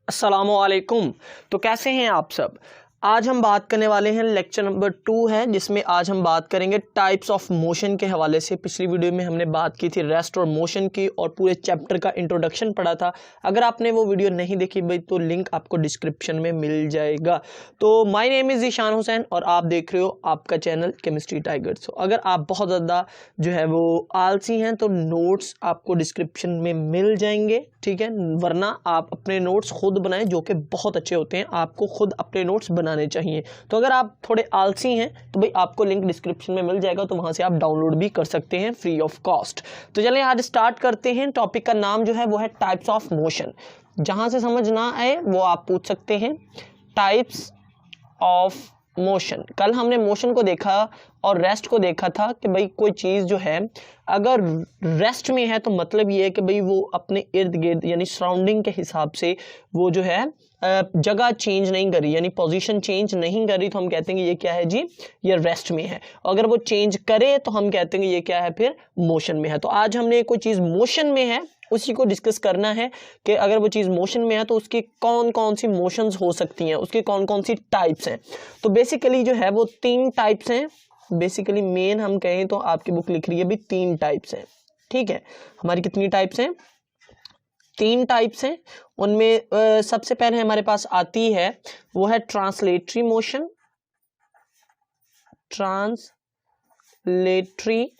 अस्सलामुअलैकुम। तो कैसे हैं आप सब। आज हम बात करने वाले हैं लेक्चर नंबर 2 है, जिसमें आज हम बात करेंगे टाइप्स ऑफ मोशन के हवाले से। पिछली वीडियो में हमने बात की थी रेस्ट और मोशन की और पूरे चैप्टर का इंट्रोडक्शन पढ़ा था। अगर आपने वो वीडियो नहीं देखी भाई तो लिंक आपको डिस्क्रिप्शन में मिल जाएगा। तो my name is Ishaan Hussain और आप देख रहे हो आपका चैनल केमिस्ट्री टाइगर्स। तो अगर आप बहुत ज़्यादा जो है वो आलसी हैं तो नोट्स आपको डिस्क्रिप्शन में मिल जाएंगे, ठीक है। वरना आप अपने नोट्स खुद बनाएं जो कि बहुत अच्छे होते हैं। आपको खुद अपने नोट्स बनाने चाहिए। तो अगर आप थोड़े आलसी हैं तो भाई आपको लिंक डिस्क्रिप्शन में मिल जाएगा, तो वहां से आप डाउनलोड भी कर सकते हैं फ्री ऑफ कॉस्ट। तो चलिए आज स्टार्ट करते हैं। टॉपिक का नाम जो है वो है टाइप्स ऑफ मोशन। जहां से समझ ना आए वो आप पूछ सकते हैं। टाइप्स ऑफ मोशन, कल हमने मोशन को देखा और रेस्ट को देखा था कि भाई कोई चीज़ जो है अगर रेस्ट में है तो मतलब ये है कि भाई वो अपने इर्द गिर्द यानी सराउंडिंग के हिसाब से वो जो है जगह चेंज नहीं करी, यानी पोजीशन चेंज नहीं करी, तो हम कहते हैं कि ये क्या है जी, ये रेस्ट में है। अगर वो चेंज करे तो हम कहते हैं कि ये क्या है, फिर मोशन में है। तो आज हमने कोई चीज़ मोशन में है उसी को डिस्कस करना है कि अगर वो चीज़ मोशन में है तो उसकी कौन कौन सी मोशंस हो सकती हैं, उसकी कौन कौन सी टाइप्स हैं। तो बेसिकली जो है वो 3 टाइप्स हैं। बेसिकली मेन हम कहें तो आपकी बुक लिख रही है भी 3 टाइप्स हैं, ठीक है। हमारी कितनी टाइप्स हैं? 3 टाइप्स हैं। उनमें सबसे पहले हमारे पास आती है वो है ट्रांसलेटरी मोशन। ट्रांसलेटरी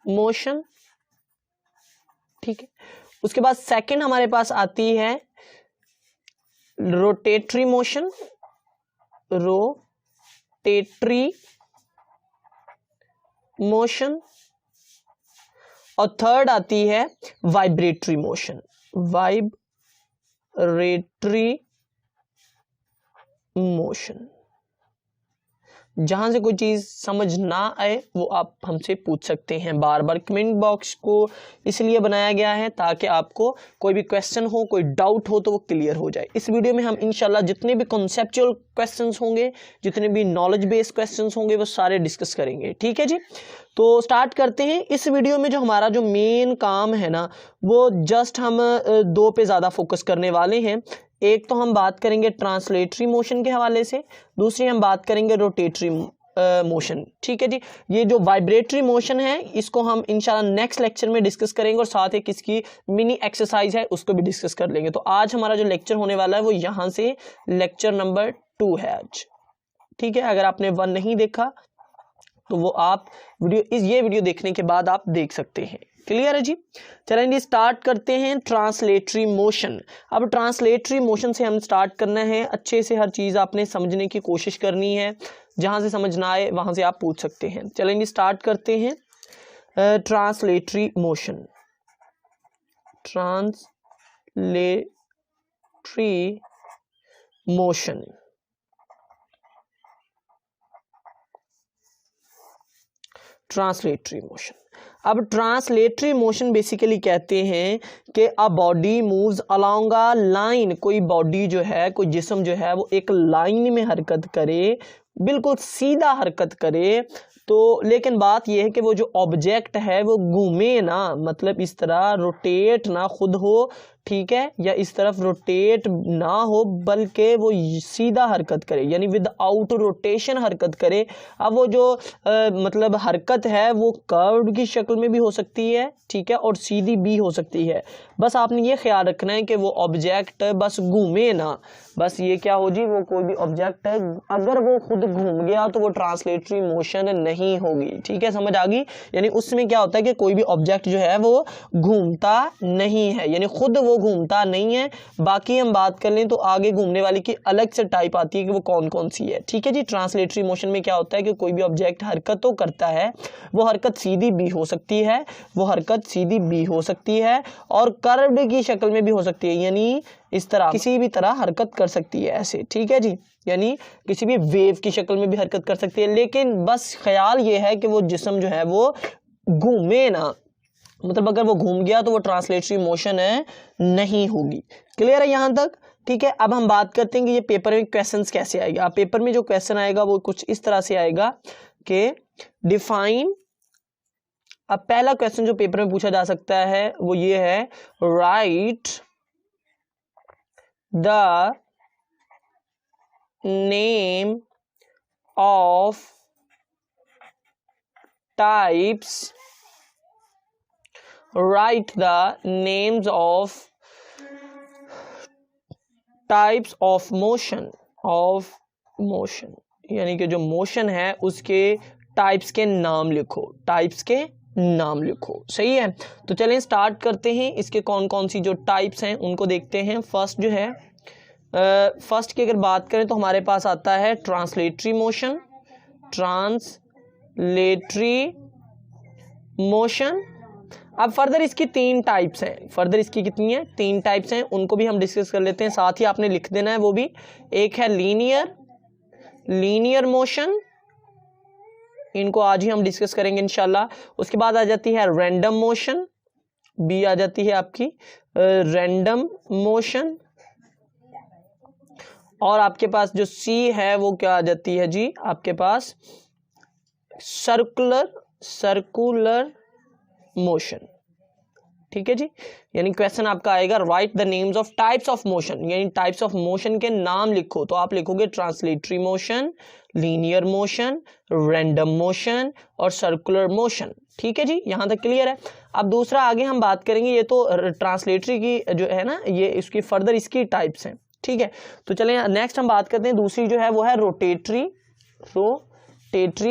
मोशन, ठीक है। उसके बाद सेकंड हमारे पास आती है रोटेटरी मोशन। Rotatory motion. और थर्ड आती है वाइब्रेटरी मोशन। Vibratory motion. जहां से कोई चीज समझ ना आए वो आप हमसे पूछ सकते हैं बार बार। कमेंट बॉक्स को इसलिए बनाया गया है ताकि आपको कोई भी क्वेश्चन हो, कोई डाउट हो तो वो क्लियर हो जाए। इस वीडियो में हम इंशाल्लाह जितने भी कॉन्सेप्चुअल क्वेश्चंस होंगे, जितने भी नॉलेज बेस्ड क्वेश्चंस होंगे वो सारे डिस्कस करेंगे, ठीक है जी। तो स्टार्ट करते हैं। इस वीडियो में जो हमारा जो मेन काम है ना वो जस्ट हम 2 पे ज़्यादा फोकस करने वाले हैं। एक तो हम बात करेंगे ट्रांसलेटरी मोशन के हवाले से, दूसरी हम बात करेंगे रोटेटरी मोशन, ठीक है जी। ये जो वाइब्रेटरी मोशन है इसको हम इंशाल्लाह नेक्स्ट लेक्चर में डिस्कस करेंगे और साथ एक इसकी मिनी एक्सरसाइज है उसको भी डिस्कस कर लेंगे। तो आज हमारा जो लेक्चर होने वाला है वो यहाँ से लेक्चर नंबर 2 है आज, ठीक है। अगर आपने 1 नहीं देखा तो वो आप ये वीडियो देखने के बाद आप देख सकते हैं। क्लियर है जी। चलेंगे स्टार्ट करते हैं ट्रांसलेटरी मोशन। अब ट्रांसलेटरी मोशन से हम स्टार्ट करना है। अच्छे से हर चीज़ आपने समझने की कोशिश करनी है। जहां से समझ ना आए वहां से आप पूछ सकते हैं। चलेंगे स्टार्ट करते हैं translatory motion. Translatory motion, translatory motion. अब ट्रांसलेटरी मोशन बेसिकली कहते हैं कि a body moves along a line. कोई बॉडी जो है, कोई जिस्म जो है वो एक लाइन में हरकत करे, बिल्कुल सीधा हरकत करे। तो लेकिन बात यह है कि वो जो ऑब्जेक्ट है वो घूमे ना, मतलब इस तरह रोटेट ना खुद हो, ठीक है, या इस तरफ रोटेट ना हो बल्कि वो सीधा हरकत करे, यानी विदाउट रोटेशन हरकत करे। अब वो जो मतलब हरकत है वो कर्व्ड की शक्ल में भी हो सकती है, ठीक है, और सीधी भी हो सकती है। बस आपने ये ख्याल रखना है कि वो ऑब्जेक्ट बस घूमे ना। बस ये क्या हो जी, वो कोई भी ऑब्जेक्ट है अगर वो खुद घूम गया तो वो ट्रांसलेटरी मोशन नहीं होगी, ठीक है, समझ आ गई। यानी उसमें क्या होता है कि कोई भी ऑब्जेक्ट जो है वो घूमता नहीं है, यानी खुद वो घूमता नहीं है। बाकी हम बात कर लें तो आगे घूमने वाली की अलग से टाइप आती है कि वो कौन कौन सी है, ठीक है जी। ट्रांसलेटरी मोशन में क्या होता है कि कोई भी ऑब्जेक्ट हरकत तो करता है, वो हरकत सीधी भी हो सकती है, वो हरकत सीधी भी हो सकती है और कर्व्ड की शक्ल में भी हो सकती है, यानी इस तरह किसी भी तरह हरकत कर सकती है ऐसे, ठीक है जी। यानी किसी भी वेव की शक्ल में भी हरकत कर सकती है। लेकिन बस ख्याल ये है कि वो जिस्म जो है वो घूमे ना, मतलब अगर वो घूम गया तो वो ट्रांसलेटरी मोशन है नहीं होगी। क्लियर है यहाँ तक, ठीक है। अब हम बात करते हैं कि ये पेपर में क्वेश्चंस कैसे आएगा। पेपर में जो क्वेश्चन आएगा वो कुछ इस तरह से आएगा कि डिफाइन। अब पहला क्वेश्चन जो पेपर में पूछा जा सकता है वो ये है, right the name of types, write the names of types of motion, यानी कि जो मोशन है उसके टाइप्स के नाम लिखो, टाइप्स के नाम लिखो। सही है, तो चलें स्टार्ट करते हैं। इसके कौन कौन सी जो टाइप्स हैं उनको देखते हैं। फर्स्ट जो है, फर्स्ट की अगर बात करें तो हमारे पास आता है ट्रांसलेटरी मोशन, ट्रांसलेटरी मोशन। अब फर्दर इसकी 3 टाइप्स हैं, फर्दर इसकी कितनी है, 3 टाइप्स हैं, उनको भी हम डिस्कस कर लेते हैं। साथ ही आपने लिख देना है वो भी। एक है लीनियर मोशन, इनको आज ही हम डिस्कस करेंगे इंशाल्लाह। उसके बाद आ जाती है रैंडम मोशन, बी आ जाती है आपकी रैंडम मोशन। और आपके पास जो सी है वो क्या आ जाती है जी, आपके पास सर्कुलर मोशन। ठीक है जी, यानी क्वेश्चन आपका आएगा right the names of types of motion, यानी टाइप्स ऑफ मोशन के नाम लिखो। तो आप लिखोगे translatory motion, linear motion, random motion और सर्कुलर मोशन। ठीक है जी, यहां तक क्लियर है। अब दूसरा आगे हम बात करेंगे, ये तो ट्रांसलेटरी की जो है ना, ये इसकी फर्दर इसकी टाइप्स हैं। ठीक है, तो चलें नेक्स्ट हम बात करते हैं। दूसरी जो है वो है रोटेटरी,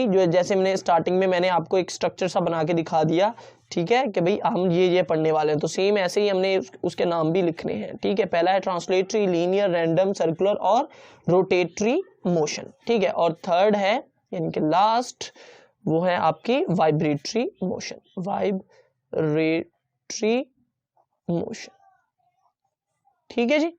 जो जैसे मैंने स्टार्टिंग में मैंने आपको एक स्ट्रक्चर सा बना के दिखा दिया। ठीक है कि भाई हम ये पढ़ने वाले हैं, तो सेम ऐसे ही हमने उसके नाम भी लिखने हैं। ठीक है, पहला है ट्रांसलेटरी, लीनियर, रैंडम, सर्कुलर और रोटेटरी मोशन। ठीक है, और थर्ड है यानी कि लास्ट वो है आपकी वाइब्रेटरी मोशन, ठीक है जी,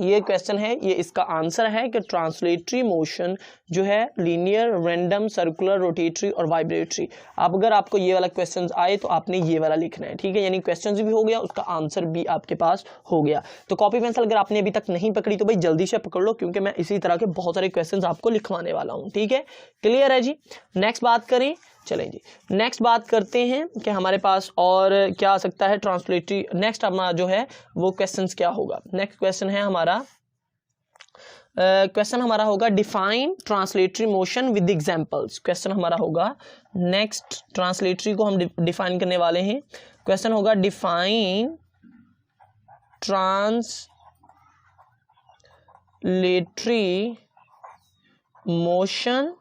ये क्वेश्चन है, ये इसका आंसर है कि ट्रांसलेटरी मोशन जो है लीनियर, रैंडम, सर्कुलर, रोटेटरी और वाइब्रेटरी। अब अगर आपको ये वाला क्वेश्चन आए तो आपने ये वाला लिखना है। ठीक है, यानी क्वेश्चन भी हो गया, उसका आंसर भी आपके पास हो गया। तो कॉपी पेंसिल अगर आपने अभी तक नहीं पकड़ी तो भाई जल्दी से पकड़ लो, क्योंकि मैं इसी तरह के बहुत सारे क्वेश्चन आपको लिखवाने वाला हूँ। ठीक है, क्लियर है जी। नेक्स्ट बात करें, चलें जी नेक्स्ट बात करते हैं कि हमारे पास और क्या आ सकता है ट्रांसलेटरी। नेक्स्ट हमारा जो है वो क्वेश्चंस क्या होगा, नेक्स्ट क्वेश्चन है हमारा होगा define translatory motion with examples. Question हमारा होगा नेक्स्ट, ट्रांसलेटरी को हम डिफाइन करने वाले हैं। क्वेश्चन होगा डिफाइन ट्रांसलेटरी मोशन।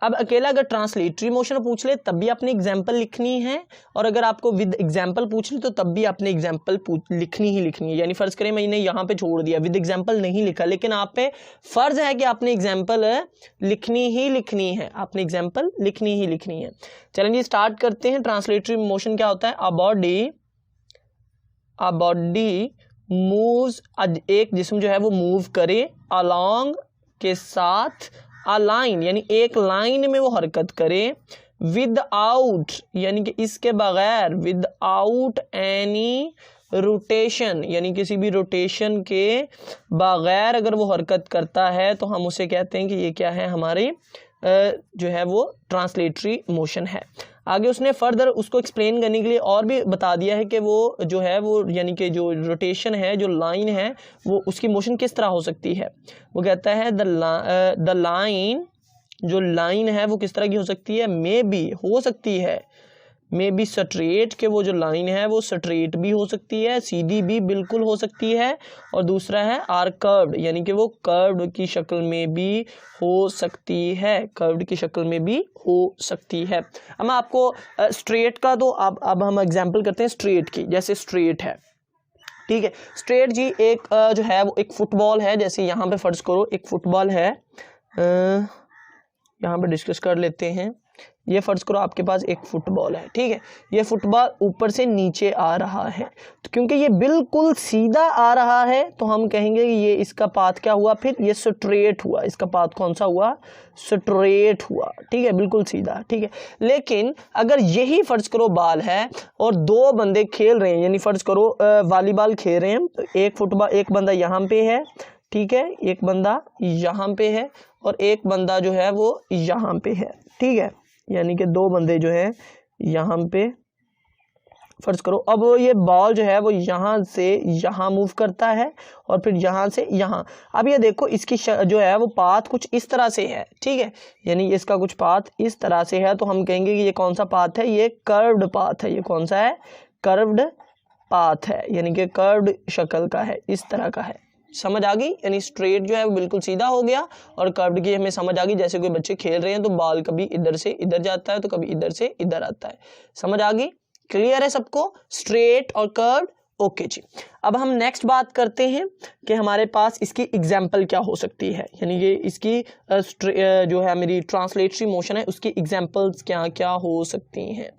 अब अकेला अगर ट्रांसलेटरी मोशन पूछ ले तब भी आपने एग्जाम्पल लिखनी है, और अगर आपको विद एग्जाम्पल पूछ ले तो तब भी आपने एग्जाम्पल लिखनी है। यानी फर्ज करें मैंने यहाँ पे छोड़ दिया, विद एग्जाम्पल नहीं लिखा, लेकिन आप पे फर्ज है कि आपने एग्जाम्पल लिखनी है, आपने एग्जाम्पल लिखनी है। चलेंगे स्टार्ट करते हैं। ट्रांसलेटरी मोशन क्या होता है, अ बॉडी मूव्स, एक जिस्म जो है वो मूव करे, अलोंग के साथ, अलाइन यानी एक लाइन में वो हरकत करे, विद आउट यानी कि इसके बगैर, विद आउट एनी रोटेशन यानी किसी भी रोटेशन के बगैर अगर वो हरकत करता है तो हम उसे कहते हैं कि ये क्या है, हमारे जो है वो ट्रांसलेटरी मोशन है। आगे उसने फर्दर उसको एक्सप्लेन करने के लिए और भी बता दिया है कि वो जो है वो यानी कि जो रोटेशन है, जो लाइन है, वो उसकी मोशन किस तरह हो सकती है। वो कहता है द लाइन, जो लाइन है वो किस तरह की हो सकती है, मे बी हो सकती है, मे बी स्ट्रेट, के वो जो लाइन है वो स्ट्रेट भी हो सकती है, सीधी भी बिल्कुल हो सकती है, और दूसरा है आर कर्व्ड यानी कि वो कर्व्ड की शक्ल में भी हो सकती है, कर्व्ड की शक्ल में भी हो सकती है। अब मैं आपको स्ट्रेट का तो अब हम एग्जांपल करते हैं स्ट्रेट की। जैसे स्ट्रेट है, ठीक है, स्ट्रेट जी एक जो है वो एक फुटबॉल है। जैसे यहाँ पे फर्ज करो एक फुटबॉल है, यहाँ पे डिस्कस कर लेते हैं। ये फर्ज करो आपके पास एक फुटबॉल है, ठीक है, ये फुटबॉल ऊपर से नीचे आ रहा है, तो क्योंकि ये बिल्कुल सीधा आ रहा है तो हम कहेंगे कि ये इसका पाथ क्या हुआ, फिर ये स्ट्रेट हुआ। इसका पाथ कौन सा हुआ, स्ट्रेट हुआ, ठीक है, बिल्कुल सीधा, ठीक है। लेकिन अगर यही फर्ज करो बॉल है और दो बंदे खेल रहे हैं, यानी फर्ज करो वॉलीबॉल खेल रहे हैं, तो एक बंदा यहाँ पे है, ठीक है, एक बंदा यहाँ पे है और एक बंदा जो है वो यहाँ पे है, ठीक है, यानी कि दो बंदे जो है यहाँ पे फर्ज करो अब ये बॉल जो है वो यहाँ से यहाँ मूव करता है और फिर यहाँ से यहाँ। अब ये देखो इसकी जो है वो पाथ कुछ इस तरह से है, ठीक है, यानी इसका कुछ पाथ इस तरह से है, तो हम कहेंगे कि ये कौन सा पाथ है, ये कर्व्ड पाथ है। ये कौन सा है, कर्व्ड पाथ है, यानी कि कर्व्ड शक्ल का है, इस तरह का है। समझ आ गई, यानी स्ट्रेट जो है वो बिल्कुल सीधा हो गया और कर्व्ड की हमें समझ आ गई। जैसे कोई बच्चे खेल रहे हैं तो बॉल कभी इधर से इधर जाता है तो कभी इधर से इधर आता है। समझ आ गई, क्लियर है सबको, स्ट्रेट और कर्व्ड। ओके जी, अब हम नेक्स्ट बात करते हैं कि हमारे पास इसकी एग्जाम्पल क्या हो सकती है, यानी कि इसकी जो है मेरी ट्रांसलेटरी मोशन है उसकी एग्जाम्पल्स क्या क्या हो सकती हैं।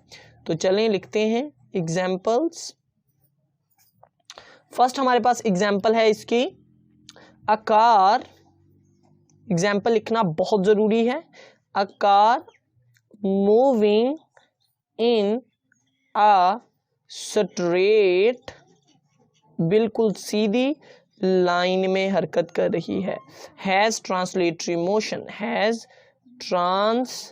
तो चलें लिखते हैं एग्जाम्पल्स। फर्स्ट हमारे पास एग्जाम्पल है इसकी अ कार, एग्जाम्पल लिखना बहुत जरूरी है। A car moving in a straight, बिल्कुल सीधी लाइन में हरकत कर रही है। Has translatory motion, has translatory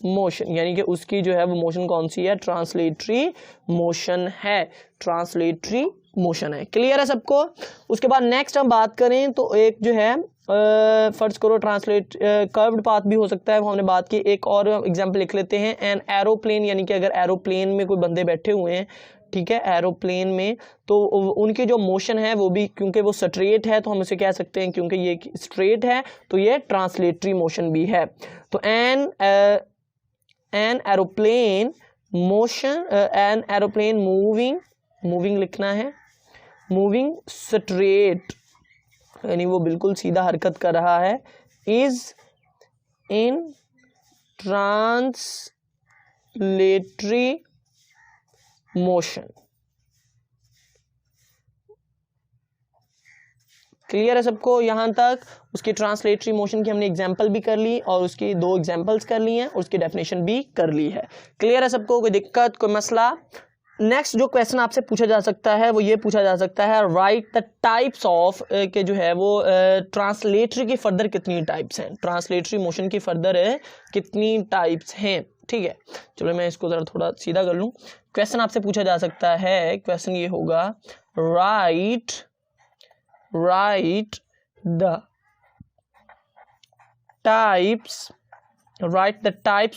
motion, यानी कि उसकी जो है वो मोशन कौन सी है, ट्रांसलेटरी मोशन है, ट्रांसलेटरी मोशन है। क्लियर है सबको। उसके बाद नेक्स्ट हम बात करें तो एक जो है फर्ज करो ट्रांसलेट कर्व्ड पाथ भी हो सकता है, वो हमने बात की। एक और एग्जांपल लिख लेते हैं, एन एरोप्लेन, यानी कि अगर एरोप्लेन में कोई बंदे बैठे हुए हैं, ठीक है, एरोप्लेन में, तो उनकी जो मोशन है वो भी, क्योंकि वो स्ट्रेट है तो हम इसे कह सकते हैं, क्योंकि ये स्ट्रेट है तो ये ट्रांसलेटरी मोशन भी है। तो an aeroplane motion, an aeroplane moving, moving लिखना है, मूविंग स्ट्रेट, यानी वो बिल्कुल सीधा हरकत कर रहा है, is in translatory motion. Clear है सबको यहां तक। उसकी ट्रांसलेटरी मोशन की हमने एग्जांपल भी कर ली और उसकी 2 एग्जांपल्स कर ली हैं और उसकी डेफिनेशन भी कर ली है। क्लियर है सबको, कोई दिक्कत, कोई मसला। नेक्स्ट जो क्वेश्चन आपसे पूछा जा सकता है वो ये पूछा जा सकता है, राइट द टाइप्स ऑफ, के जो है वो ट्रांसलेटरी की फर्दर कितनी टाइप्स हैं, ट्रांसलेटरी मोशन की फर्दर कितनी टाइप्स हैं। ठीक है, चलो मैं इसको जरा थोड़ा सीधा कर लूं। क्वेश्चन आपसे पूछा जा सकता है, क्वेश्चन ये होगा, right the types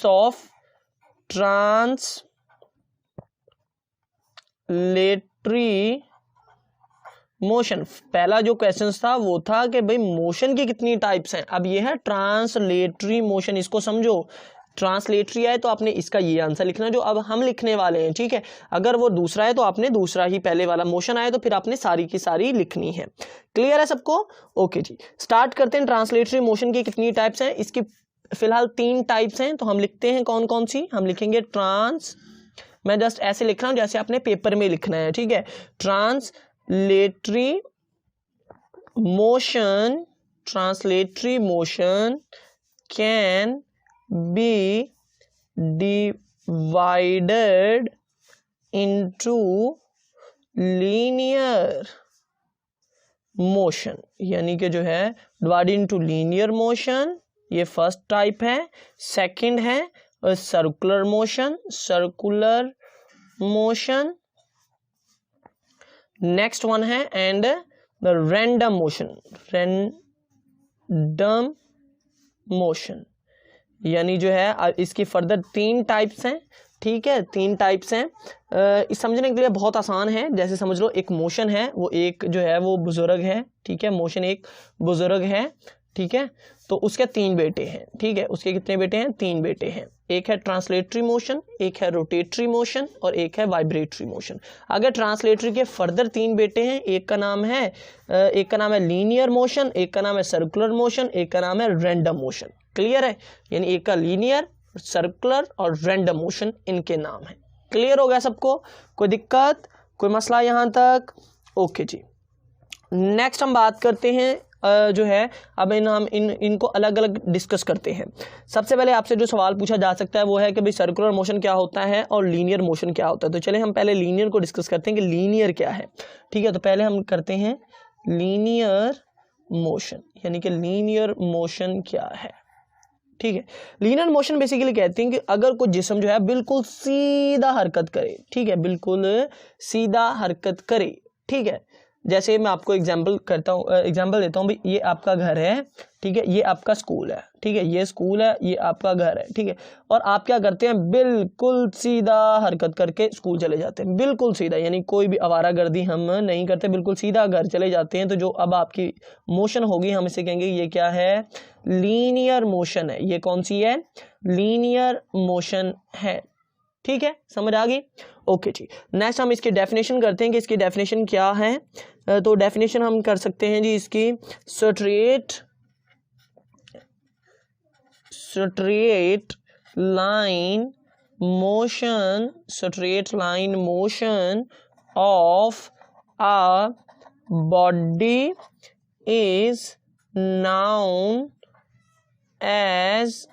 of translatory motion. पहला जो क्वेश्चन था वो था कि भाई मोशन की कितनी टाइप्स हैं, अब ये है ट्रांसलेटरी मोशन। इसको समझो, ट्रांसलेटरी है तो आपने इसका ये आंसर लिखना जो अब हम लिखने वाले हैं। ठीक है, अगर वो दूसरा है तो आपने दूसरा ही, पहले वाला मोशन आया तो फिर आपने सारी की सारी लिखनी है। क्लियर है सबको। ओके जी, स्टार्ट करते हैं। ट्रांसलेटरी मोशन की कितनी टाइप्स हैं, इसकी फिलहाल 3 टाइप्स हैं, तो हम लिखते हैं कौन कौन सी। हम लिखेंगे मैं जस्ट ऐसे लिख रहा हूं जैसे आपने पेपर में लिखना है। ठीक है, translatory motion can be divided into linear motion, यानी कि जो है divided into linear motion, ये फर्स्ट टाइप है। सेकंड है सर्कुलर मोशन, नेक्स्ट वन है एंड द रैंडम मोशन, यानी जो है इसकी फर्दर 3 टाइप्स हैं। ठीक है, 3 टाइप्स हैं। इस समझने के लिए बहुत आसान है। जैसे समझ लो एक मोशन है, वो एक जो है वो बुजुर्ग है। ठीक है, मोशन एक बुजुर्ग है। ठीक है, तो उसके 3 बेटे हैं। ठीक है, उसके कितने बेटे हैं, 3 बेटे हैं। एक है ट्रांसलेटरी मोशन, एक है रोटेटरी मोशन और एक है वाइब्रेटरी मोशन। अगर ट्रांसलेटरी के फर्दर 3 बेटे हैं, एक का नाम है लीनियर मोशन, एक का नाम है सर्कुलर मोशन, एक का नाम है रैंडम मोशन। क्लियर है, यानी एक का लीनियर, सर्कुलर और रैंडम मोशन इनके नाम है। क्लियर हो गया सबको, कोई दिक्कत, कोई मसला यहां तक। ओके जी, नेक्स्ट हम बात करते हैं जो है, अब इनको अलग अलग डिस्कस करते हैं। सबसे पहले आपसे जो सवाल पूछा जा सकता है वो है कि भाई सर्कुलर मोशन क्या होता है और लीनियर मोशन क्या होता है। तो चले हम पहले लीनियर को डिस्कस करते हैं कि लीनियर क्या है। ठीक है, तो पहले हम करते हैं लीनियर मोशन, यानी कि लीनियर मोशन क्या है। ठीक है। लीनियर मोशन बेसिकली कहते हैं कि अगर कोई जिस्म जो है बिल्कुल सीधा हरकत करे, ठीक है, बिल्कुल सीधा हरकत करे, ठीक है। जैसे मैं आपको एग्जांपल देता हूँ, भाई ये आपका घर है, ठीक है, ये आपका स्कूल है, ठीक है, ये स्कूल है, ये आपका घर है, ठीक है, और आप क्या करते हैं, बिल्कुल सीधा हरकत करके स्कूल चले जाते हैं, बिल्कुल सीधा, यानी कोई भी आवारागर्दी हम नहीं करते, बिल्कुल सीधा घर चले जाते हैं। तो जो अब आपकी मोशन होगी हम इसे कहेंगे ये क्या है, लीनियर मोशन है। ये कौन सी है, लीनियर मोशन है, ठीक है, समझ आ गई। ओके जी, नेक्स्ट हम इसकी डेफिनेशन करते हैं कि इसकी डेफिनेशन क्या है। तो डेफिनेशन हम कर सकते हैं जी इसकी, straight line motion of a body is known as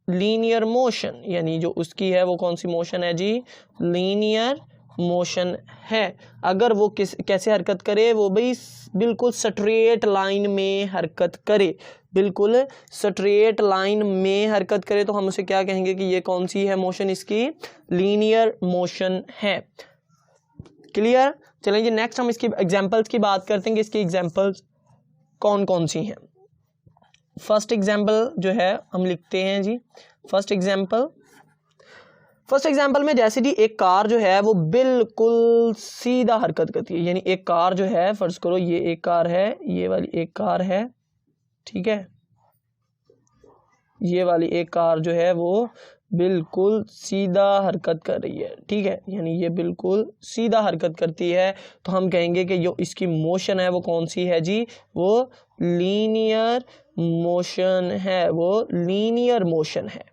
linear motion, यानी जो उसकी है वो कौन सी मोशन है जी, लीनियर मोशन है। अगर वो कैसे हरकत करे, वो भाई बिल्कुल स्ट्रेट लाइन में हरकत करे, बिल्कुल स्ट्रेट लाइन में हरकत करे, तो हम उसे क्या कहेंगे कि ये कौन सी है मोशन, इसकी लीनियर मोशन है। क्लियर। चलेंगे नेक्स्ट हम इसकी एग्जांपल्स की बात करते हैं कि इसकी एग्जांपल्स कौन कौन सी हैं। फर्स्ट एग्जाम्पल जो है हम लिखते हैं जी, फर्स्ट एग्जाम्पल में जैसे जी एक कार जो है वो बिल्कुल सीधा हरकत करती है, यानी एक कार जो है, फर्ज करो ये एक कार है, ये वाली एक कार है, ठीक है, ये वाली एक कार जो है वो बिल्कुल सीधा हरकत कर रही है, ठीक है, यानी ये बिल्कुल सीधा हरकत करती है, तो हम कहेंगे कि जो इसकी मोशन है वो कौन सी है जी, वो लीनियर मोशन है, वो लीनियर मोशन है।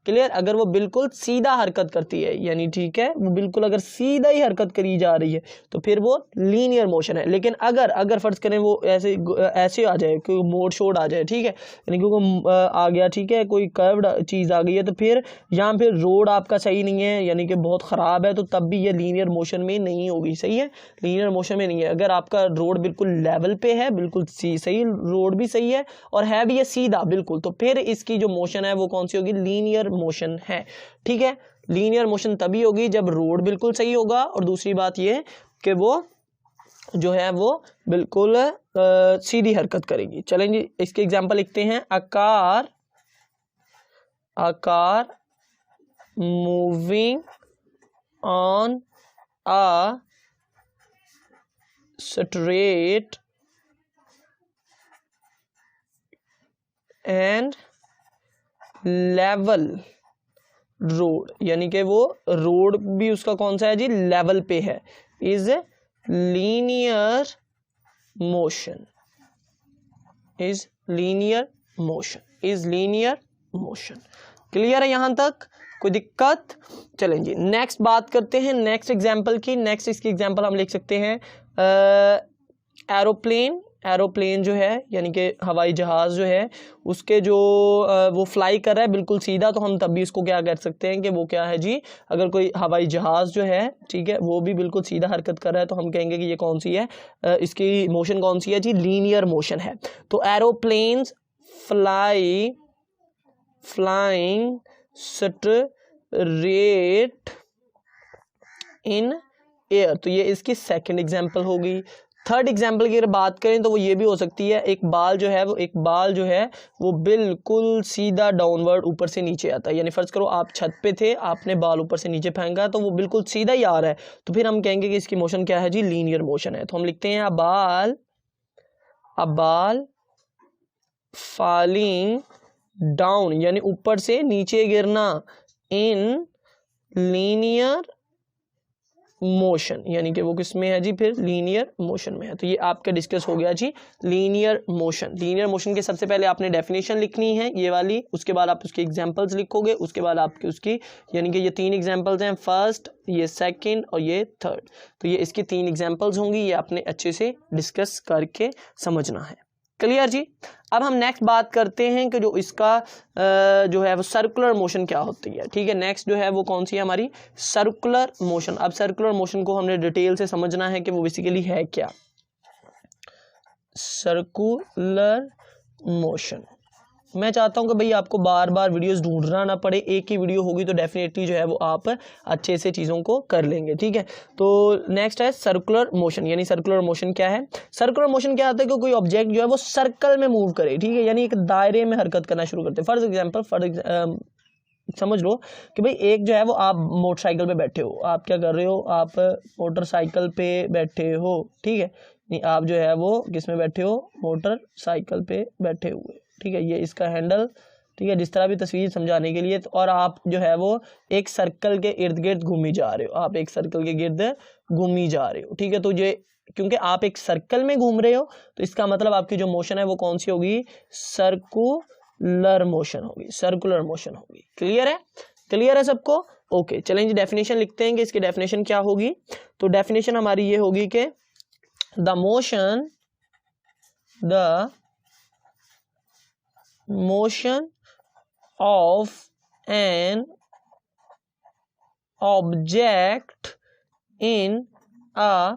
क्लियर। अगर वो बिल्कुल सीधा हरकत करती है, यानी ठीक है, वो बिल्कुल अगर सीधा ही हरकत करी जा रही है तो फिर वो लीनियर मोशन है। लेकिन अगर फर्ज करें वो ऐसे आ जाए, कोई मोड़ शोड़ आ जाए, ठीक है, यानी क्योंकि आ गया, ठीक है, कोई कर्व्ड चीज़ आ गई है, तो फिर यहाँ फिर रोड आपका सही नहीं है, यानी कि बहुत ख़राब है, तो तब भी ये लीनियर मोशन में नहीं होगी, सही है, लीनियर मोशन में नहीं है। अगर आपका रोड बिल्कुल लेवल पे है, बिल्कुल सही रोड भी सही है और है भी ये सीधा बिल्कुल, तो फिर इसकी जो मोशन है वो कौन सी होगी, लीनियर मोशन है, ठीक है। लीनियर मोशन तभी होगी जब रोड बिल्कुल सही होगा, और दूसरी बात ये कि वो जो है वो बिल्कुल सीधी हरकत करेगी। चलेंगे इसके एग्जांपल लिखते हैं, आकार moving on a straight and level road, यानी कि वो रोड भी उसका कौन सा है जी, लेवल पे है, is linear motion, is linear motion. Clear है यहां तक, कोई दिक्कत। चलें जी नेक्स्ट बात करते हैं नेक्स्ट एग्जांपल की। नेक्स्ट इसकी एग्जांपल हम लिख सकते हैं एरोप्लेन जो है, यानी कि हवाई जहाज़ जो है, उसके जो वो फ्लाई कर रहा है बिल्कुल सीधा, तो हम तब भी इसको क्या कर सकते हैं कि वो क्या है जी, अगर कोई हवाई जहाज़ जो है, ठीक है, वो भी बिल्कुल सीधा हरकत कर रहा है, तो हम कहेंगे कि ये कौन सी है, इसकी मोशन कौन सी है जी, लीनियर मोशन है। तो aeroplanes flying straight in air, तो ये इसकी सेकंड एग्जांपल होगी। थर्ड एग्जांपल की अगर बात करें तो वो ये भी हो सकती है, एक बाल जो है वो बिल्कुल सीधा डाउनवर्ड ऊपर से नीचे आता है, यानी फर्ज करो आप छत पे थे, आपने बाल ऊपर से नीचे फेंका तो वो बिल्कुल सीधा ही आ रहा है, तो फिर हम कहेंगे कि इसकी मोशन क्या है जी, लीनियर मोशन है। तो हम लिखते हैं अ बाल फॉलिंग डाउन, यानी ऊपर से नीचे गिरना, इन लीनियर मोशन, यानी कि वो किस में है जी, फिर लीनियर मोशन में है। तो ये आपका डिस्कस हो गया जी लीनियर मोशन। लीनियर मोशन के सबसे पहले आपने डेफिनेशन लिखनी है ये वाली, उसके बाद आप उसके एग्जांपल्स लिखोगे, उसके बाद आपके उसकी, यानी कि ये 3 एग्जांपल्स हैं, फर्स्ट, ये सेकंड और ये थर्ड, तो ये इसकी 3 एग्जांपल्स होंगी, ये आपने अच्छे से डिस्कस करके समझना है। क्लियर जी। अब हम नेक्स्ट बात करते हैं कि जो इसका जो है वो सर्कुलर मोशन क्या होती है, ठीक है। नेक्स्ट जो है वो कौन सी है हमारी, सर्कुलर मोशन। अब सर्कुलर मोशन को हमने डिटेल से समझना है कि वो बेसिकली है क्या। सर्कुलर मोशन, मैं चाहता हूं कि भाई आपको बार बार वीडियोस ढूंढना ना पड़े, एक ही वीडियो होगी तो डेफिनेटली जो है वो आप अच्छे से चीज़ों को कर लेंगे, ठीक है। तो नेक्स्ट है सर्कुलर मोशन, यानी सर्कुलर मोशन क्या है? सर्कुलर मोशन क्या आता है कि कोई ऑब्जेक्ट जो है वो सर्कल में मूव करे, ठीक है, यानी एक दायरे में हरकत करना शुरू करते हैं। फॉर एग्जाम्पल समझ लो कि भाई एक जो है वो आप मोटरसाइकिल पे बैठे हो, आप क्या कर रहे हो, आप मोटरसाइकिल पे बैठे हो, ठीक है, नहीं आप जो है वो किस में बैठे हो, मोटरसाइकिल पे बैठे हुए, ठीक है, ये इसका हैंडल, ठीक है, जिस तरह भी तस्वीर समझाने के लिए। तो और आप जो है वो एक सर्कल के इर्द गिर्द घूमी जा रहे हो, आप एक सर्कल के गिर्द घूमी जा रहे हो, ठीक है। तो ये क्योंकि आप एक सर्कल में घूम रहे हो तो इसका मतलब आपकी जो मोशन है वो कौन सी होगी, सर्कुलर मोशन होगी, सर्कुलर मोशन होगी। क्लियर है, क्लियर है सबको? ओके, चलें जी डेफिनेशन लिखते हैं कि इसकी डेफिनेशन क्या होगी। तो डेफिनेशन हमारी ये होगी कि the motion of an object in a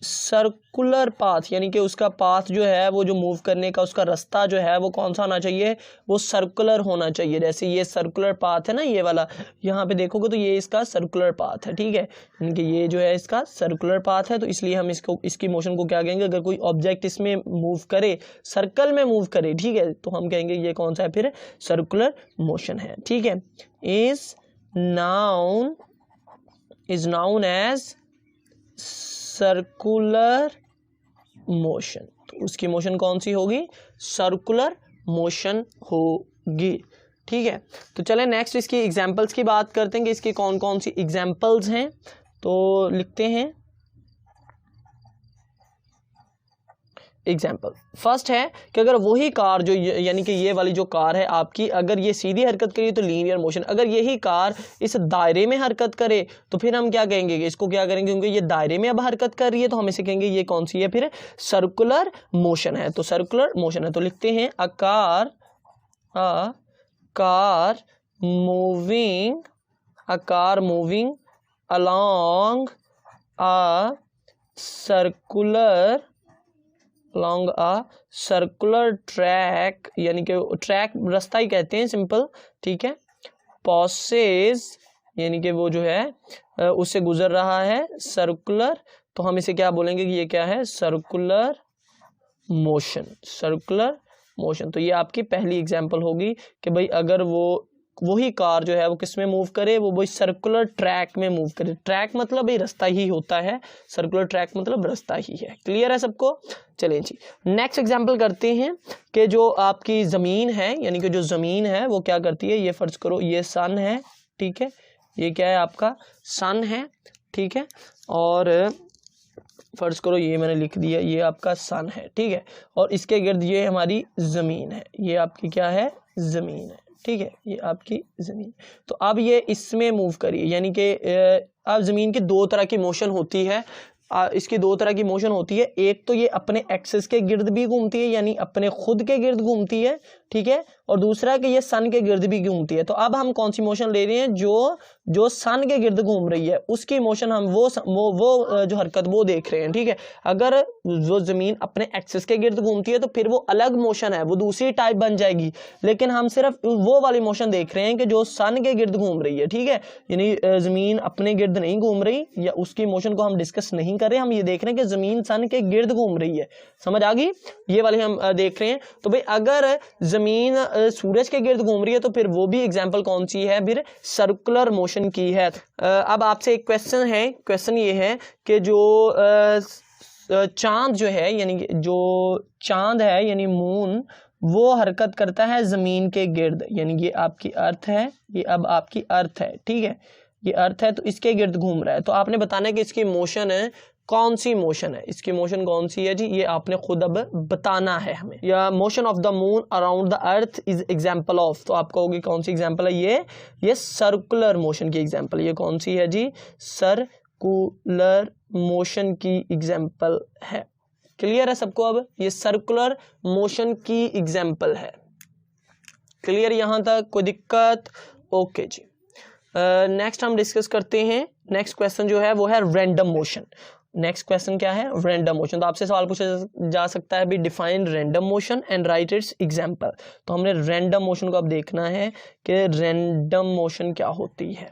circular path, यानी कि उसका पाथ जो है वो जो मूव करने का उसका रास्ता जो है वो कौन सा होना चाहिए, वो सर्कुलर होना चाहिए। जैसे ये सर्कुलर पाथ है ना, ये वाला, यहाँ पे देखोगे तो ये इसका सर्कुलर पाथ है, ठीक है, यानी कि ये जो है इसका सर्कुलर पाथ है। तो इसलिए हम इसकी मोशन को क्या कहेंगे, अगर कोई ऑब्जेक्ट इसमें मूव करे, सर्कल में मूव करे, ठीक है, तो हम कहेंगे ये कौन सा है, फिर सर्कुलर मोशन है, ठीक है। Is known as circular motion, तो उसकी मोशन कौन सी होगी, सर्कुलर मोशन होगी, ठीक है। तो चलें नेक्स्ट इसकी एग्जांपल्स की बात करते हैं कि इसकी कौन कौन सी एग्जांपल्स हैं। तो लिखते हैं एग्जाम्पल। फर्स्ट है कि अगर वही कार जो यानी कि ये वाली जो कार है आपकी, अगर ये सीधी हरकत करिए तो लीनियर मोशन, अगर यही कार इस दायरे में हरकत करे तो फिर हम क्या कहेंगे, इसको क्या करेंगे, क्योंकि ये दायरे में अब हरकत कर रही है तो हम इसे कहेंगे ये कौन सी है, फिर सर्कुलर मोशन है। तो सर्कुलर मोशन है, तो लिखते हैं a car moving along a circular track, यानी कि ट्रैक रास्ता ही कहते हैं सिंपल, ठीक है, passes यानी कि वो जो है उससे गुजर रहा है, सर्कुलर, तो हम इसे क्या बोलेंगे कि ये क्या है, सर्कुलर मोशन, सर्कुलर मोशन। तो ये आपकी पहली एग्जांपल होगी कि भाई अगर वही कार जो है वो किस में मूव करे, वो वही सर्कुलर ट्रैक में मूव करे। ट्रैक मतलब ये रास्ता ही होता है, सर्कुलर ट्रैक मतलब रास्ता ही है। क्लियर है सबको? चलें जी नेक्स्ट एग्जांपल करते हैं कि जो आपकी ज़मीन है, यानी कि जो ज़मीन है वो क्या करती है, ये फर्ज करो ये सन है, ठीक है, ये क्या है आपका सन है, ठीक है, और फर्ज करो ये मैंने लिख दिया, ये आपका सन है, ठीक है, और इसके गिर्द ये हमारी ज़मीन है, ये आपकी क्या है, ज़मीन है, ठीक है, ये आपकी ज़मीन। तो अब ये इसमें मूव करिए, यानी कि अब ज़मीन की दो तरह की मोशन होती है, इसकी दो तरह की मोशन होती है। एक तो ये अपने एक्सिस के गिर्द भी घूमती है, यानी अपने खुद के गिर्द घूमती है, ठीक है, और दूसरा कि ये सन के गिर्द भी घूमती है। तो अब हम कौन सी मोशन ले रहे हैं, जो सन के गिर्द घूम रही है उसकी मोशन हम वो जो हरकत वो देख रहे हैं, ठीक है। अगर जो ज़मीन अपने एक्सिस के गिर्द घूमती है तो फिर वो अलग मोशन है, वो दूसरी टाइप बन जाएगी, लेकिन हम सिर्फ वो वाली मोशन देख रहे हैं कि जो सन के गिर्द घूम रही है, ठीक है, यानी ज़मीन अपने गिर्द नहीं घूम रही, या उसकी मोशन को हम डिस्कस नहीं कर रहे, हम ये देख रहे हैं कि ज़मीन सन के गिर्द घूम रही है। समझ आ गई? ये वाले हम देख रहे हैं। तो भाई अगर ज़मीन सूरज के गिर्द घूम रही है तो फिर वो भी एग्जांपल कौन सी है, फिर सर्कुलर मोशन की है। अब आपसे एक क्वेश्चन है, क्वेश्चन ये है कि जो चांद जो है, यानी जो चांद है यानी मून, वो हरकत करता है ज़मीन के गिर्द, यानी ये आपकी अर्थ है, ये अब आपकी अर्थ है, ठीक है, ये अर्थ है, तो इसके गिर्द घूम रहा है। तो आपने बताना है कि इसकी मोशन है कौन सी मोशन है, इसकी मोशन कौन सी है जी, ये आपने खुद अब बताना है हमें। या motion of the moon around the earth is example of, तो आप कहोगे कौन सी एग्जांपल है, ये सर्कुलर मोशन की एग्जांपल, ये कौन सी है जी, सर्कुलर मोशन की एग्जांपल है। क्लियर है सबको? अब ये सर्कुलर मोशन की एग्जांपल है। क्लियर यहां तक? कोई दिक्कत? ओके जी नेक्स्ट हम डिस्कस करते हैं। नेक्स्ट क्वेश्चन जो है वो है रैंडम मोशन। नेक्स्ट क्वेश्चन क्या है, रैंडम मोशन। तो आपसे सवाल पूछा जा सकता है, भी define random motion and right it's example. तो हमने रैंडम मोशन को अब देखना है कि रैंडम मोशन क्या होती है।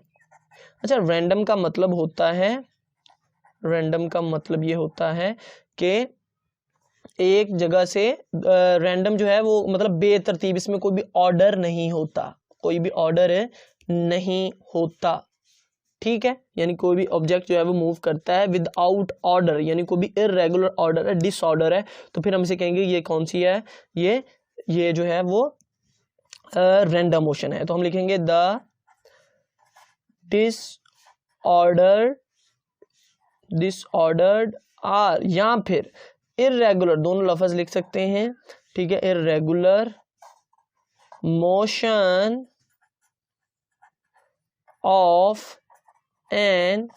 अच्छा, रैंडम का मतलब होता है, रैंडम का मतलब ये होता है कि एक जगह से रैंडम जो है वो मतलब बेतरतीब, इसमें कोई भी ऑर्डर नहीं होता, कोई भी ऑर्डर नहीं होता, ठीक है। यानी कोई भी ऑब्जेक्ट जो है वो मूव करता है विदाउट ऑर्डर, यानी कोई भी इरेगुलर ऑर्डर है, डिसऑर्डर है, तो फिर हम इसे कहेंगे ये कौन सी है, ये जो है वो रैंडम मोशन है। तो हम लिखेंगे द डिसऑर्डर्ड आर, या फिर इरेगुलर, दोनों लफ्ज लिख सकते हैं, ठीक है। Irregular motion of an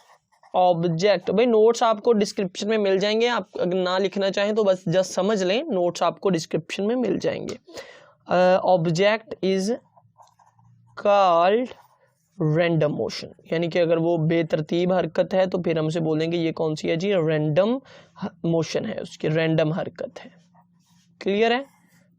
object. भाई नोट्स आपको डिस्क्रिप्शन में मिल जाएंगे, आप अगर ना लिखना चाहें तो बस जस्ट समझ लें, नोट्स आपको डिस्क्रिप्शन में मिल जाएंगे। Object is called random motion, यानी कि अगर वो बेतरतीब हरकत है तो फिर हमसे बोलेंगे ये कौन सी है जी, रैंडम मोशन है, उसकी रैंडम हरकत है। क्लियर है,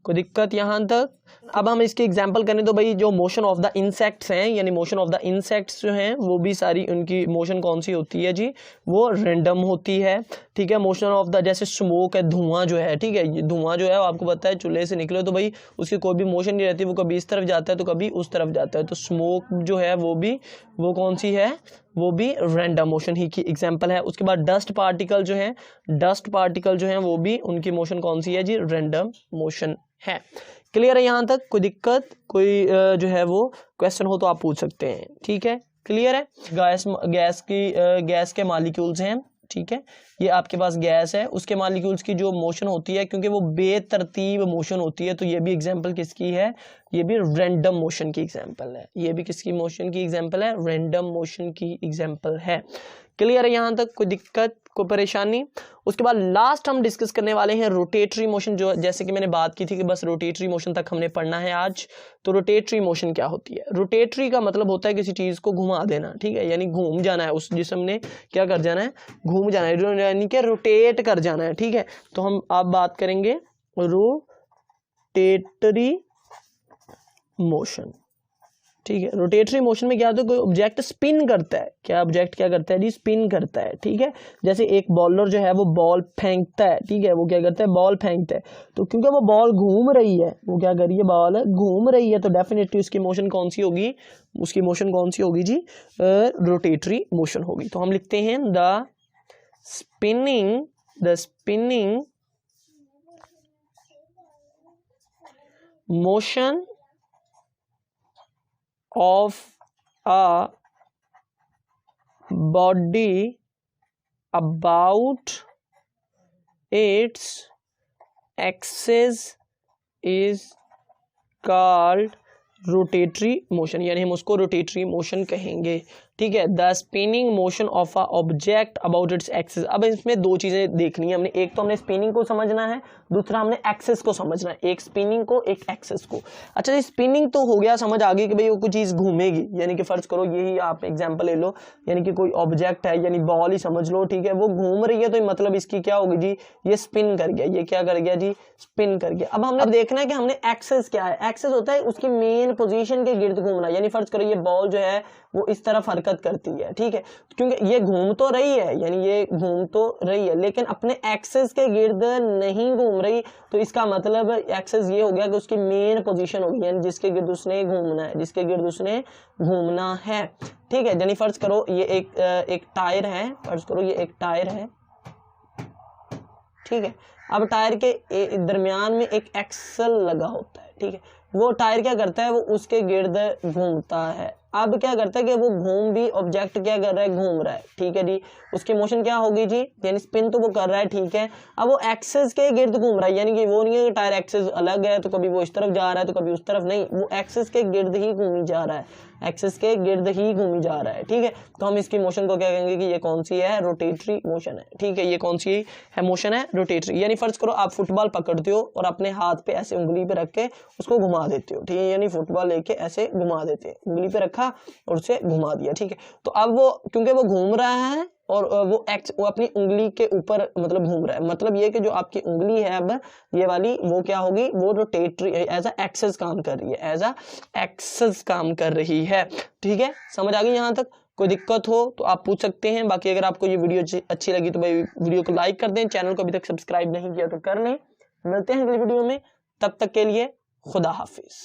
कोई दिक्कत यहाँ तक? अब हम इसके एग्जांपल करें तो भाई जो मोशन ऑफ द इंसेक्ट्स हैं, यानी मोशन ऑफ द इंसेक्ट्स जो हैं वो भी सारी उनकी मोशन कौन सी होती है जी, वो रैंडम होती है, ठीक है। मोशन ऑफ द, जैसे स्मोक है, धुआं जो है, ठीक है, धुआं जो है आपको पता है चूल्हे से निकले तो भाई उसकी कोई भी मोशन नहीं रहती, वो कभी इस तरफ जाता है तो कभी उस तरफ जाता है, तो स्मोक जो है वो कौन सी है, वो भी रैंडम मोशन ही की एग्जांपल है। उसके बाद डस्ट पार्टिकल जो हैं, डस्ट पार्टिकल जो हैं वो भी उनकी मोशन कौन सी है जी, रैंडम मोशन है। क्लियर है यहाँ तक? कोई दिक्कत, कोई जो है वो क्वेश्चन हो तो आप पूछ सकते हैं, ठीक है। क्लियर है। गैस के मॉलिक्यूल्स हैं, ठीक है, ये आपके पास गैस है, उसके मॉलिक्यूल्स की जो मोशन होती है, क्योंकि वो बेतरतीब मोशन होती है, तो ये भी एग्जांपल किसकी है, ये भी रैंडम मोशन की एग्जांपल है, ये भी किसकी मोशन की एग्जांपल है, रैंडम मोशन की एग्जांपल है। क्लियर है यहाँ तक? कोई दिक्कत, कोई परेशानी? उसके बाद लास्ट हम डिस्कस करने वाले हैं रोटेटरी मोशन, जो जैसे कि मैंने बात की थी कि बस रोटेटरी मोशन तक हमने पढ़ना है आज। तो रोटेटरी मोशन क्या होती है? रोटेटरी का मतलब होता है किसी चीज को घुमा देना, ठीक है, यानी घूम जाना है, उस जिस्म ने क्या कर जाना है, घूम जाना है, यानी कि रोटेट कर जाना है, ठीक है। तो हम आप बात करेंगे रोटेटरी मोशन, ठीक है। रोटेटरी मोशन में क्या होता है, कोई ऑब्जेक्ट स्पिन करता है, क्या ऑब्जेक्ट क्या करता है जी, स्पिन करता है, ठीक है। जैसे एक बॉलर जो है वो बॉल फेंकता है, ठीक है, वो क्या करता है, बॉल फेंकता है, तो क्योंकि वो बॉल घूम रही है, वो क्या कर रही है, बॉल घूम रही है, तो डेफिनेटली उसकी मोशन कौन सी होगी, उसकी मोशन कौन सी होगी जी, रोटेटरी मोशन होगी। तो हम लिखते हैं the spinning motion of a body about its axis is called rotatory motion, यानी हम उसको रोटेटरी मोशन कहेंगे, ठीक है। The spinning motion of a object about its axis. अब इसमें दो चीजें देखनी है हमने, एक तो हमने स्पिनिंग को समझना है, दूसरा हमने एक्सिस को समझना है, एक स्पिनिंग को एक एक्सिस को। अच्छा, स्पिनिंग तो हो गया समझ आ गई कि भाई वो कोई चीज घूमेगी, यानी कि फर्ज करो यही आप एग्जांपल ले लो, यानी कि कोई ऑब्जेक्ट है, यानी बॉल ही समझ लो, ठीक है, वो घूम रही है, तो मतलब इसकी क्या होगी जी, ये स्पिन कर गया, ये क्या कर गया जी, स्पिन कर गया। अब हमने देखना है कि हमने एक्सिस क्या है, एक्सिस होता है उसकी मेन पोजीशन के गिर्द घूमना, यानी फर्ज करो ये बॉल जो है वो इस तरफ हरकत करती है, ठीक है, क्योंकि ये घूम तो रही है, यानी ये घूम तो रही है लेकिन अपने एक्सिस के गिर्द नहीं घूम रही, तो इसका मतलब एक्सिस ये हो गया कि उसकी मेन पोजीशन होगी, यानी जिसके गिर्द उसने घूमना है, जिसके गिर्द उसने घूमना है, ठीक है। यानी फर्ज करो ये एक टायर है, फर्ज करो ये एक टायर है, ठीक है। अब टायर के दरमियान में एक एक्सल लगा होता है, ठीक है, वो टायर क्या करता है, वो उसके गिर्द घूमता है। अब क्या करता है कि वो घूम भी, ऑब्जेक्ट क्या कर रहा है, घूम रहा है, ठीक है जी, उसकी मोशन क्या होगी जी, यानी स्पिन तो वो कर रहा है, ठीक है। अब वो एक्सिस के गिर्द घूम रहा है, यानी कि वो नहीं है कि टायर एक्सिस अलग है तो कभी वो इस तरफ जा रहा है तो कभी उस तरफ, नहीं, वो एक्सिस के गिर्द ही घूमी जा रहा है, एक्सिस के गिर्द ही घूमी जा रहा है, ठीक है। तो हम इसकी मोशन को क्या कहेंगे कि ये कौन सी है, रोटेटरी मोशन है, ठीक है, ये कौन सी है, मोशन है रोटेटरी। यानी फर्ज करो आप फुटबॉल पकड़ते हो और अपने हाथ पे ऐसे उंगली पे रख के उसको घुमा देते हो, ठीक है, यानी फुटबॉल लेके ऐसे घुमा देते हैं, उंगली पे रखा और उसे घुमा दिया, ठीक है। तो अब वो क्योंकि वो घूम रहा है और वो अपनी उंगली के ऊपर मतलब घूम रहा है, मतलब ये कि जो आपकी उंगली है अब ये वाली वो क्या होगी, वो रोटेटरी एज अ एक्सेस काम कर रही है, एज अ एक्सेस काम कर रही है। ठीक है, समझ आ गई यहाँ तक? कोई दिक्कत हो तो आप पूछ सकते हैं। बाकी अगर आपको ये वीडियो अच्छी लगी तो भाई वीडियो को लाइक कर दें, चैनल को अभी तक सब्सक्राइब नहीं किया तो कर लें। मिलते हैं अगली वीडियो में, तब तक के लिए खुदा हाफिज।